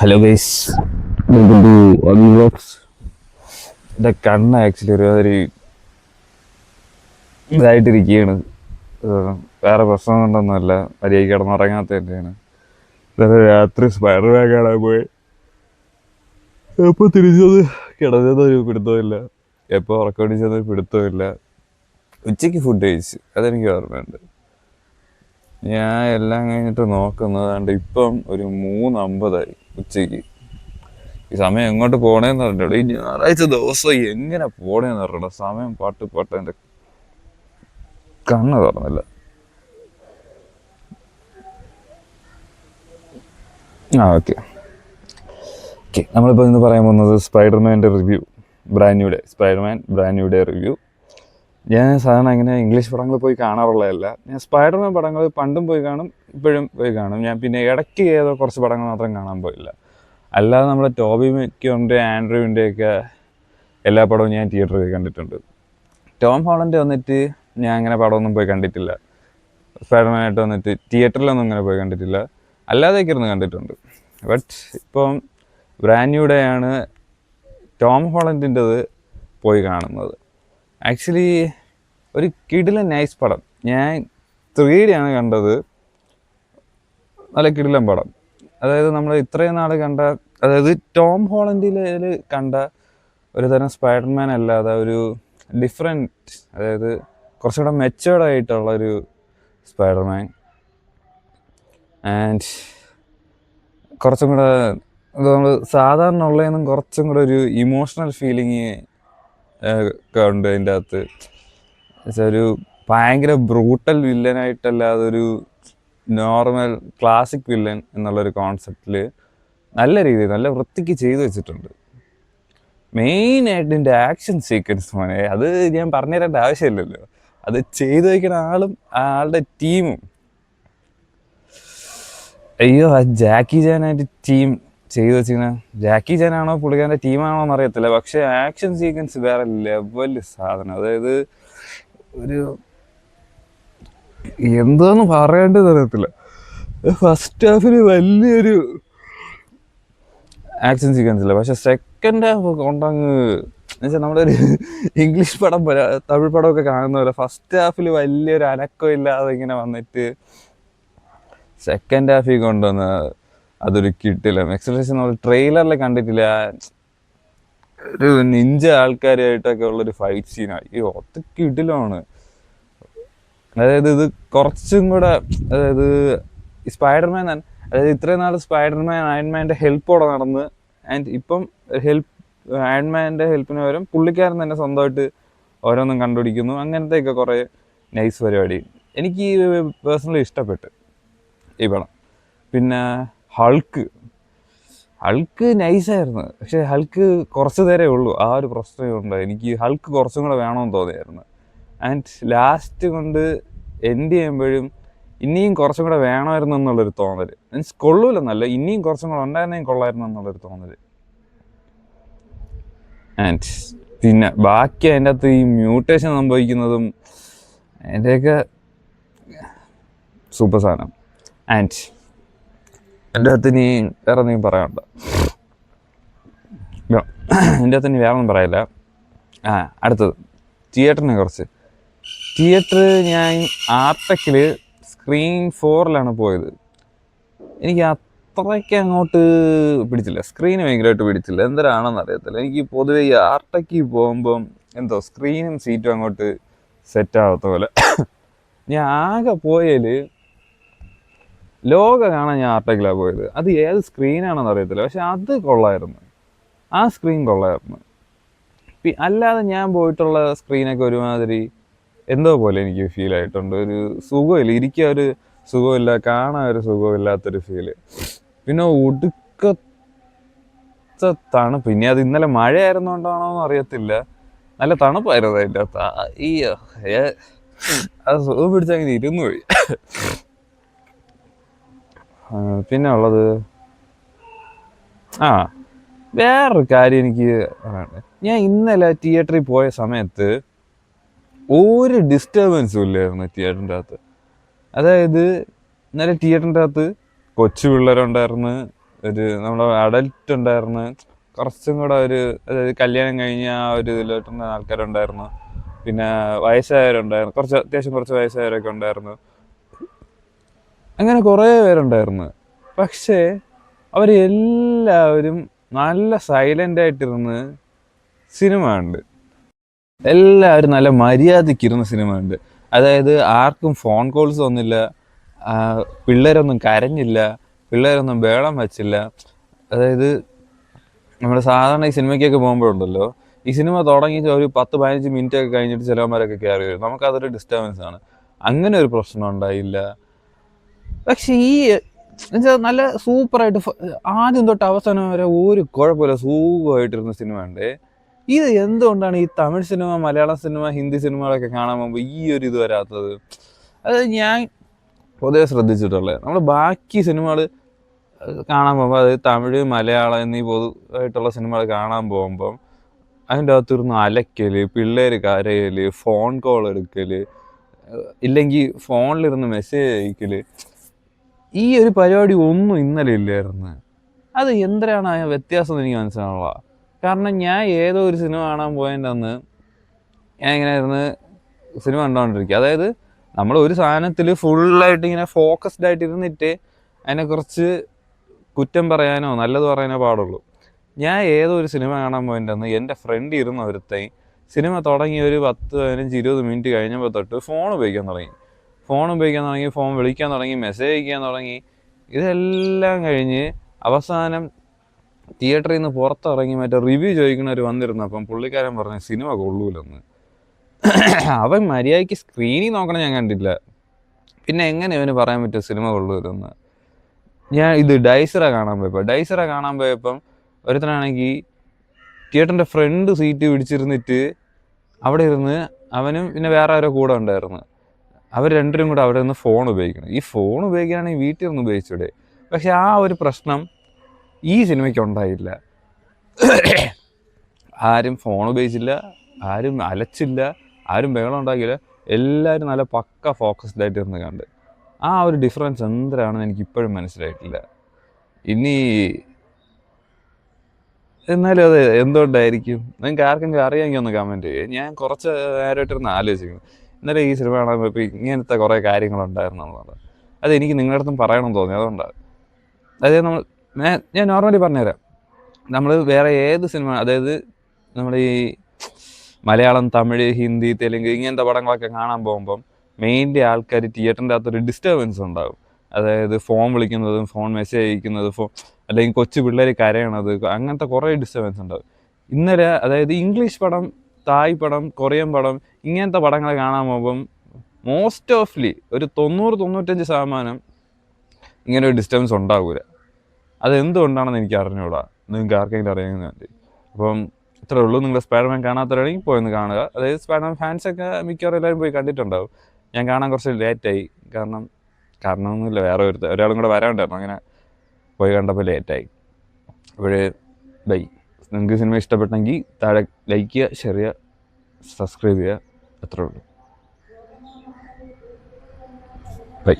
Hello guys, welcome to Abi vlogs. എൻ്റെ കണ്ണ് actually ഒരുമാതിരി ഇതായിട്ടിരിക്കുകയാണ്. വേറെ പ്രശ്നം കൊണ്ടൊന്നുമല്ല, മര്യാദയ്ക്ക് കിടന്നുറങ്ങാത്തതിൻ്റെയാണ്. ഇന്നലെ രാത്രി സ്പൈഡർമാൻ കാണാൻ പോയി. എപ്പോൾ തിരിച്ചത് കിടന്നതൊരു പിടുത്തമില്ല, എപ്പോൾ ഉറക്കമടിച്ചതൊരു പിടുത്തമില്ല. ഉച്ചയ്ക്ക് ഫുഡ് കഴിച്ച്, അതെനിക്ക് ഓർമ്മയുണ്ട്. ഞാൻ എല്ലാം കഴിഞ്ഞിട്ട് നോക്കുന്നത് ഇപ്പം ഒരു 3:50 ഉച്ചയ്ക്ക്. ഈ സമയം എങ്ങോട്ട് പോണേന്ന് പറഞ്ഞിട്ടുള്ളൂ. ഈ ഞായറാഴ്ച ദിവസം എങ്ങനെ പോണേന്ന് പറഞ്ഞിട്ടുണ്ടോ, സമയം പാട്ട് എൻ്റെ കണ്ണ് തുറന്നില്ല. ഓക്കെ, നമ്മളിപ്പോൾ ഇന്ന് പറയാൻ പോകുന്നത് സ്പൈഡർമാൻ്റെ review, Spiderman brand new day review. ഞാൻ സാധാരണ അങ്ങനെ ഇംഗ്ലീഷ് പടങ്ങൾ പോയി കാണാറുള്ളതല്ല. ഞാൻ സ്പൈഡർമാൻ പടങ്ങൾ പണ്ടും പോയി കാണും, ഇപ്പോഴും പോയി കാണും. ഞാൻ പിന്നെ ഇടയ്ക്ക് ഏതോ കുറച്ച് പടങ്ങൾ മാത്രം കാണാൻ പോയില്ല. അല്ലാതെ നമ്മൾ ടോബി മെക്യോൻ്റെ, ആൻഡ്രൂവിൻ്റെയൊക്കെ എല്ലാ പടവും ഞാൻ തിയേറ്ററിൽ പോയി കണ്ടിട്ടുണ്ട്. ടോം ഹോളണ്ട് വന്നിട്ട് ഞാൻ അങ്ങനെ പടമൊന്നും പോയി കണ്ടിട്ടില്ല. സ്പൈഡർമാനായിട്ട് വന്നിട്ട് തിയേറ്ററിലൊന്നും അങ്ങനെ പോയി കണ്ടിട്ടില്ല, അല്ലാതെയൊക്കെ ഇരുന്ന് കണ്ടിട്ടുണ്ട്. ബട്ട് ഇപ്പം ബ്രാൻഡ് ന്യൂ ഡേ ആണ് ടോം ഹോളണ്ടിൻ്റെത് പോയി കാണുന്നത്. ആക്ച്വലി ഒരു കിടിലൻ നൈസ് പടം. ഞാൻ 3D ആണ് കണ്ടത്. നല്ല കിടിലൻ പടം. അതായത് നമ്മൾ ഇത്രയും നാൾ കണ്ട, അതായത് ടോം ഹോളണ്ടിൽ കണ്ട ഒരു തരം സ്പൈഡർമാൻ അല്ലാതെ ഒരു ഡിഫറെൻറ്റ്, അതായത് കുറച്ചുകൂടെ മെച്ചേർഡായിട്ടുള്ള ഒരു സ്പൈഡർമാൻ. ആൻഡ് കുറച്ചും കൂടെ നമ്മൾ സാധാരണ ഉള്ളതിനും കുറച്ചും കൂടെ ഒരു ഇമോഷണൽ ഫീലിങ് ഉണ്ട് അതിൻ്റെ അകത്ത്. ഒരു ഭയങ്കര ബ്രൂട്ടൽ വില്ലനായിട്ടല്ലാതെ ഒരു നോർമൽ ക്ലാസിക് വില്ലൻ എന്നുള്ളൊരു കോൺസെപ്റ്റിൽ നല്ല രീതിയിൽ നല്ല വൃത്തിക്ക് ചെയ്തു വെച്ചിട്ടുണ്ട്. മെയിനായിട്ട് എൻ്റെ ആക്ഷൻ സീക്വൻസ് മോനെ, അത് ഞാൻ പറഞ്ഞു തരേണ്ട ആവശ്യമില്ലല്ലോ. അത് ചെയ്തു വയ്ക്കുന്ന ആളുടെ ടീമും, അയ്യോ ആ ജാക്കി ചാനായിട്ട് ടീം ചെയ്തു വെച്ചിങ്ങനെ, ജാക്കി ചാനാണോ പുള്ളിക്കാരൻ്റെ ടീമാണോ എന്നറിയത്തില്ല, പക്ഷേ ആക്ഷൻ സീക്വൻസ് വേറെ ലെവൽ സാധനം. അതായത് ഒരു എന്താന്ന് പറയേണ്ടത് അറിയത്തില്ല. ഫസ്റ്റ് ഹാഫിൽ വലിയൊരു ആക്ഷൻ സീക്വൻസ് ഇല്ല, പക്ഷെ സെക്കൻഡ് ഹാഫ് കൊണ്ടങ്ങ്, എന്നുവെച്ചാൽ നമ്മളൊരു ഇംഗ്ലീഷ് പടം പോലെ, തമിഴ് പടമൊക്കെ കാണുന്ന പോലെ ഫസ്റ്റ് ഹാഫിൽ വലിയൊരു അനക്കം ഇല്ലാതെ ഇങ്ങനെ വന്നിട്ട് സെക്കൻഡ് ഹാഫിൽ കൊണ്ടുവന്ന് അതൊരു കിട്ടില്ല. എക്സലറേഷൻ നമ്മൾ ട്രെയിലറിൽ കണ്ടിട്ടില്ല. ഒരു നിഞ്ച ആൾക്കാരായിട്ടൊക്കെ ഉള്ളൊരു ഫൈറ്റ് സീനാണ്. ഈ ഒത്ത കിടിലാണ്. അതായത് ഇത് കുറച്ചും കൂടെ, അതായത് ഈ സ്പൈഡർമാൻ, അതായത് ഇത്രയും നാൾ സ്പൈഡർമാൻ അയൺമാൻ്റെ ഹെൽപ്പോടെ നടന്ന്, ആൻഡ് ഇപ്പം അയൺമാൻ്റെ ഹെൽപ്പിന് പകരം പുള്ളിക്കാരൻ തന്നെ സ്വന്തമായിട്ട് ഓരോന്നും കണ്ടുപിടിക്കുന്നു. അങ്ങനത്തെയൊക്കെ കുറേ നൈസ് പരിപാടി എനിക്ക് പേഴ്സണലി ഇഷ്ടപ്പെട്ടു ഈ പടം. പിന്നെ ഹൾക്ക് നൈസായിരുന്നു, പക്ഷേ ഹൾക്ക് കുറച്ച് നേരമേ ഉള്ളൂ. ആ ഒരു പ്രശ്നമേ ഉണ്ട്. എനിക്ക് ഹൾക്ക് കുറച്ചും കൂടെ വേണമെന്ന് തോന്നിയായിരുന്നു. ആൻഡ് ലാസ്റ്റ് കൊണ്ട് എൻഡ് ചെയ്യുമ്പോഴും ഇനിയും കുറച്ചും കൂടെ വേണമായിരുന്നു എന്നുള്ളൊരു തോന്നൽ. മീൻസ് കൊള്ളൂലെന്നല്ല, ഇനിയും കുറച്ചും കൂടെ ഉണ്ടായിരുന്നെങ്കിൽ കൊള്ളായിരുന്നു എന്നുള്ളൊരു തോന്നൽ. ആൻഡ് പിന്നെ ബാക്കി അതിൻ്റെ അകത്ത് ഈ മ്യൂട്ടേഷൻ സംഭവിക്കുന്നതും അതിൻ്റെയൊക്കെ സൂപ്പർ സാധനം. ആൻഡ് എൻ്റെ അകത്ത് ഇനി വേറെ എന്തെങ്കിലും പറയാനുണ്ടോ? എൻ്റെ അകത്ത് ഇനി വേറെ ഒന്നും പറയില്ല. അടുത്തത് തിയേറ്ററിനെ കുറിച്ച്. തിയേറ്റർ ഞാൻ ആർടെക്കിൽ സ്ക്രീൻ 4 പോയത്. എനിക്ക് അത്രയ്ക്ക് അങ്ങോട്ട് പിടിച്ചില്ല, സ്ക്രീന് ഭയങ്കരമായിട്ട് പിടിച്ചില്ല. എന്തരാണെന്ന് അറിയത്തില്ല. എനിക്ക് പൊതുവെ ഈ ആർടെക്കിൽ പോകുമ്പം എന്തോ സ്ക്രീനും സീറ്റും അങ്ങോട്ട് സെറ്റാവാത്ത പോലെ. ഞാൻ ആകെ പോയാൽ ലോക കാണാൻ ഞാൻ ആർടെക്കിലാണ് പോയത്. അത് ഏത് സ്ക്രീനാണെന്ന് അറിയത്തില്ല, പക്ഷെ അത് കൊള്ളായിരുന്നു. ആ സ്ക്രീൻ കൊള്ളായിരുന്നു. അല്ലാതെ ഞാൻ പോയിട്ടുള്ള സ്ക്രീനൊക്കെ ഒരുമാതിരി എന്തോ പോലെ എനിക്ക് ഫീൽ ആയിട്ടുണ്ട്. ഒരു സുഖമില്ല, ഇരിക്കുക ഒരു സുഖമില്ല, കാണാൻ ഒരു സുഖമില്ലാത്തൊരു ഫീല്. പിന്നെ ഒടുക്കത്തെ തണുപ്പ്. ഇനി അത് ഇന്നലെ മഴയായിരുന്നോണ്ടാണോ എന്ന് അറിയത്തില്ല, നല്ല തണുപ്പായിരുന്നു അതിൻ്റെ അകത്ത്. ഈ അത് സുഖം പിടിച്ചങ്ങനെ ഇരുന്നു പോയി. പിന്നെ ഉള്ളത് വേറൊരു കാര്യം എനിക്ക് പറയാനുണ്ട്. ഞാൻ ഇന്നലെ തിയേറ്ററിൽ പോയ സമയത്ത് ഒരു ഡിസ്റ്റർബൻസും ഇല്ലായിരുന്നു തിയേറ്ററിൻ്റെ അകത്ത്. അതായത് ഇന്നലെ തിയേറ്ററിൻ്റെ അകത്ത് കൊച്ചു പിള്ളേരുണ്ടായിരുന്നു, ഒരു നമ്മുടെ അഡൽട്ട് ഉണ്ടായിരുന്നു, കുറച്ചും കൂടെ ഒരു അതായത് കല്യാണം കഴിഞ്ഞ ആ ഒരു ഇതിലോട്ടുള്ള ആൾക്കാരുണ്ടായിരുന്നു, പിന്നെ വയസ്സായവരുണ്ടായിരുന്നു, അത്യാവശ്യം കുറച്ച് വയസ്സായവരൊക്കെ ഉണ്ടായിരുന്നു, അങ്ങനെ കുറേ പേരുണ്ടായിരുന്നു. പക്ഷേ അവരെല്ലാവരും നല്ല സൈലൻ്റായിട്ടിരുന്ന് സിനിമ ഉണ്ട്. എല്ലാവരും നല്ല മര്യാദയ്ക്കിരുന്ന സിനിമ ഉണ്ട്. അതായത് ആർക്കും ഫോൺ കോൾസ് ഒന്നുമില്ല, പിള്ളേരൊന്നും കരഞ്ഞില്ല, പിള്ളേരൊന്നും ബഹളം വച്ചില്ല. അതായത് നമ്മൾ സാധാരണ ഈ സിനിമയ്ക്കൊക്കെ പോകുമ്പോഴുണ്ടല്ലോ, ഈ സിനിമ തുടങ്ങി ഒരു 10-15 മിനിറ്റ് ഒക്കെ കഴിഞ്ഞിട്ട് ചിലവന്മാരൊക്കെ കയറി വരും, നമുക്കതൊരു ഡിസ്റ്റർബൻസ് ആണ്. അങ്ങനെ ഒരു പ്രശ്നം ഉണ്ടായില്ല. പക്ഷെ ഈ എന്നുവെച്ചാൽ നല്ല സൂപ്പറായിട്ട് ആദ്യം തൊട്ട് അവസാനം വരെ ഒരു കുഴപ്പമില്ല, സുഖമായിട്ടിരുന്ന സിനിമ ഉണ്ട്. ഇത് എന്തുകൊണ്ടാണ് ഈ തമിഴ് സിനിമ, മലയാളം സിനിമ, ഹിന്ദി സിനിമകളൊക്കെ കാണാൻ പോകുമ്പോൾ ഈ ഒരു ഇത് വരാത്തത്? അതായത് ഞാൻ പൊതുവെ ശ്രദ്ധിച്ചിട്ടുള്ളത്, നമ്മൾ ബാക്കി സിനിമകൾ കാണാൻ പോകുമ്പോൾ, അതായത് തമിഴ്, മലയാളം എന്നീ പൊതുവായിട്ടുള്ള സിനിമകൾ കാണാൻ പോകുമ്പം അതിൻ്റെ അകത്തിരുന്ന് അലക്കൽ, പിള്ളേർ കരയൽ, ഫോൺ കോൾ എടുക്കൽ, ഇല്ലെങ്കിൽ ഫോണിലിരുന്ന് മെസ്സേജ് അയക്കൽ, ഈ ഒരു പരിപാടി ഒന്നും ഇന്നലെ ഇല്ലായിരുന്നു. അത് എന്തിനാണ് ആ വ്യത്യാസം എനിക്ക് മനസ്സിലാവുക. കാരണം ഞാൻ ഏതോ ഒരു സിനിമ കാണാൻ പോയതിൻ്റെ അന്ന് ഞാൻ ഇങ്ങനെ ഇരുന്ന് സിനിമ കണ്ടുകൊണ്ടിരിക്കുക. അതായത് നമ്മൾ ഒരു സാധനത്തിൽ ഫുള്ളായിട്ട് ഇങ്ങനെ ഫോക്കസ്ഡ് ആയിട്ട് ഇരുന്നിട്ട് അതിനെക്കുറിച്ച് കുറ്റം പറയാനോ നല്ലത് പറയാനോ പാടുള്ളൂ. ഞാൻ ഏതോ ഒരു സിനിമ കാണാൻ പോയതിൻ്റെ അന്ന് എൻ്റെ ഫ്രണ്ട് ഇരുന്ന ഒരുത്തൻ സിനിമ തുടങ്ങി ഒരു 10-15-20 മിനിറ്റ് കഴിഞ്ഞപ്പോൾ തൊട്ട് ഫോൺ ഉപയോഗിക്കാൻ തുടങ്ങി, ഫോൺ വിളിക്കാൻ തുടങ്ങി, മെസ്സേജ് അയക്കാൻ തുടങ്ങി. ഇതെല്ലാം കഴിഞ്ഞ് അവസാനം തിയേറ്ററിൽ നിന്ന് പുറത്തിറങ്ങി മറ്റേ റിവ്യൂ ചോദിക്കുന്നവർ വന്നിരുന്നപ്പം പുള്ളിക്കാരൻ പറഞ്ഞു സിനിമ കൊള്ളൂലെന്ന്. അവൻ മര്യാദയ്ക്ക് സ്ക്രീനിൽ നോക്കണം ഞാൻ കണ്ടില്ല, പിന്നെ എങ്ങനെ ഇവന് പറയാൻ പറ്റും സിനിമ കൊള്ളൂലെന്ന്? ഞാൻ ഇത് ഡൈസറ കാണാൻ പോയപ്പം ഒരുത്തനാണെങ്കിൽ തിയേറ്ററിൻ്റെ ഫ്രണ്ട് സീറ്റ് പിടിച്ചിരുന്നിട്ട് അവിടെ ഇരുന്ന്, അവനും പിന്നെ വേറെ ആരോ കൂടെ ഉണ്ടായിരുന്നു, അവർ രണ്ടുപേരും കൂടെ അവിടെ നിന്ന് ഫോൺ ഉപയോഗിക്കണം. ഈ ഫോൺ ഉപയോഗിക്കുകയാണെങ്കിൽ വീട്ടിൽ നിന്ന് ഉപയോഗിച്ചൂടെ? പക്ഷെ ആ ഒരു പ്രശ്നം ഈ സിനിമയ്ക്ക് ഉണ്ടായില്ല. ആരും ഫോൺ ഉപയോഗിച്ചില്ല, ആരും അലച്ചില്ല, ആരും ബഹളം ഉണ്ടാക്കിയില്ല, എല്ലാവരും നല്ല പക്ക ഫോക്കസ്ഡ് ആയിട്ട് ഇരുന്ന് കണ്ട്. ആ ഒരു ഡിഫറൻസ് എന്തിനാണെന്ന് എനിക്ക് ഇപ്പോഴും മനസ്സിലായിട്ടില്ല. ഇനി എന്നാലും അത് എന്തുകൊണ്ടായിരിക്കും? നിങ്ങൾക്ക് ആർക്കെങ്കിലും അറിയാമെങ്കിൽ ഒന്ന് കമൻറ്റ് ചെയ്യേ. ഞാൻ കുറച്ച് നേരമായിട്ടിരുന്ന് ആലോചിക്കുന്നു, ഇന്നലെ ഈ സിനിമ കാണാൻ പോയപ്പോൾ ഇങ്ങനത്തെ കുറേ കാര്യങ്ങളുണ്ടായിരുന്നു എന്നുള്ളത്. അതെനിക്ക് നിങ്ങളുടെ അടുത്തും പറയണമെന്ന് തോന്നി, അതുകൊണ്ടാണ്. അതായത് ഞാൻ നോർമലി പറഞ്ഞുതരാം. നമ്മൾ വേറെ ഏത് സിനിമ, അതായത് നമ്മൾ ഈ മലയാളം, തമിഴ്, ഹിന്ദി, തെലുങ്ക് ഇങ്ങനത്തെ പടങ്ങളൊക്കെ കാണാൻ പോകുമ്പം മെയിൻലി ആൾക്കാർ തിയേറ്ററിൻ്റെ അകത്തൊരു ഡിസ്റ്റർബൻസ് ഉണ്ടാകും. അതായത് ഫോൺ വിളിക്കുന്നതും, ഫോൺ മെസ്സേജ് അയക്കുന്നത്, അല്ലെങ്കിൽ കൊച്ചു പിള്ളേർ കരയണത്, അങ്ങനത്തെ കുറേ ഡിസ്റ്റർബൻസ് ഉണ്ടാകും. ഇന്നലെ അതായത് ഇംഗ്ലീഷ് പടം, തായ് പടം, കൊറിയൻ പടം ഇങ്ങനത്തെ പടങ്ങൾ കാണാൻ പോകുമ്പം മോസ്റ്റ് ഓഫ്ലി ഒരു 90-95% ഇങ്ങനെ ഒരു ഡിസ്റ്റർബൻസ് ഉണ്ടാകില്ല. അതെന്തുകൊണ്ടാണെന്ന് എനിക്ക് അറിഞ്ഞുകൂടാ, നിങ്ങൾക്ക് ആർക്കെങ്കിലും അറിയാമെന്ന്. അപ്പം ഇത്രേ ഉള്ളൂ. നിങ്ങൾ സ്പൈഡർമാൻ കാണാത്തവരാണെങ്കിൽ പോയൊന്ന് കാണുക. അതായത് സ്പൈഡർമാൻ ഫാൻസൊക്കെ മിക്കവാറും എല്ലാവരും പോയി കണ്ടിട്ടുണ്ടാവും. ഞാൻ കാണാൻ കുറച്ച് ലേറ്റായി, കാരണമൊന്നുമില്ല, വേറെ ഒരാളും കൂടെ വരാണ്ടായിരുന്നു, അങ്ങനെ പോയി കണ്ടപ്പോൾ ലേറ്റായി. അപ്പോൾ ബൈ. നിങ്ങൾക്ക് സിനിമ ഇഷ്ടപ്പെട്ടെങ്കിൽ താഴെ ലൈക്ക് ചെയ്യുക, ഷെയർ ചെയ്യുക, സബ്സ്ക്രൈബ് ചെയ്യുക, അത്രേ ഉള്ളൂ. ബൈ.